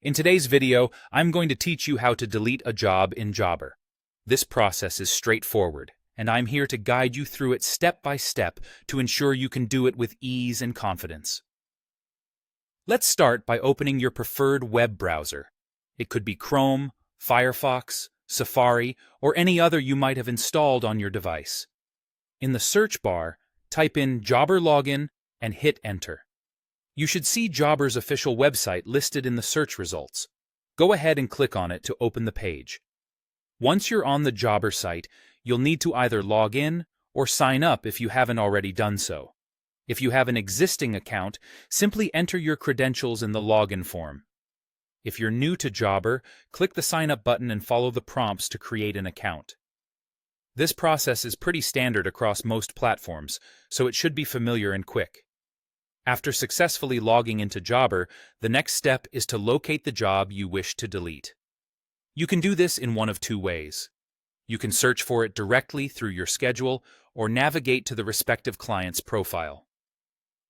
In today's video, I'm going to teach you how to delete a job in Jobber. This process is straightforward, and I'm here to guide you through it step by step to ensure you can do it with ease and confidence. Let's start by opening your preferred web browser. It could be Chrome, Firefox, Safari, or any other you might have installed on your device. In the search bar, type in Jobber Login and hit Enter. You should see Jobber's official website listed in the search results. Go ahead and click on it to open the page. Once you're on the Jobber site, you'll need to either log in or sign up if you haven't already done so. If you have an existing account, simply enter your credentials in the login form. If you're new to Jobber, click the Sign Up button and follow the prompts to create an account. This process is pretty standard across most platforms, so it should be familiar and quick. After successfully logging into Jobber, the next step is to locate the job you wish to delete. You can do this in one of two ways. You can search for it directly through your schedule or navigate to the respective client's profile.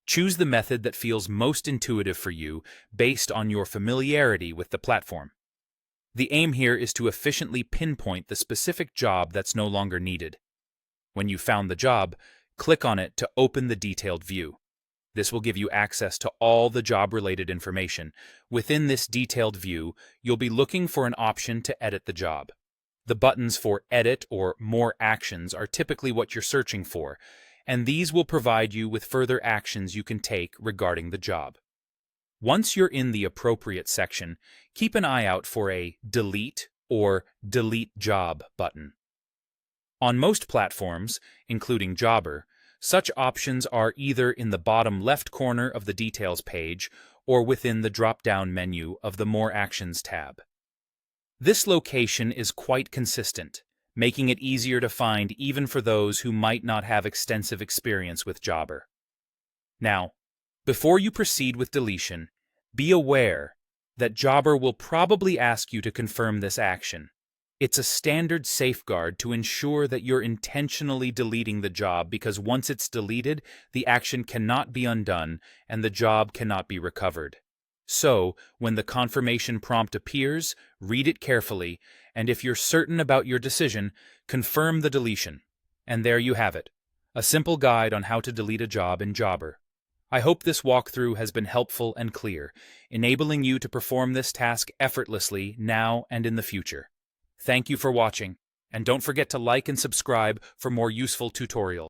Choose the method that feels most intuitive for you based on your familiarity with the platform. The aim here is to efficiently pinpoint the specific job that's no longer needed. When you've found the job, click on it to open the detailed view. This will give you access to all the job-related information. Within this detailed view, you'll be looking for an option to edit the job. The buttons for Edit or More Actions are typically what you're searching for, and these will provide you with further actions you can take regarding the job. Once you're in the appropriate section, keep an eye out for a Delete or Delete Job button. On most platforms, including Jobber, such options are either in the bottom left corner of the Details page or within the drop-down menu of the More Actions tab. This location is quite consistent, making it easier to find even for those who might not have extensive experience with Jobber. Now, before you proceed with deletion, be aware that Jobber will probably ask you to confirm this action. It's a standard safeguard to ensure that you're intentionally deleting the job because once it's deleted, the action cannot be undone and the job cannot be recovered. So, when the confirmation prompt appears, read it carefully, and if you're certain about your decision, confirm the deletion. And there you have it, a simple guide on how to delete a job in Jobber. I hope this walkthrough has been helpful and clear, enabling you to perform this task effortlessly now and in the future. Thank you for watching, and don't forget to like and subscribe for more useful tutorials.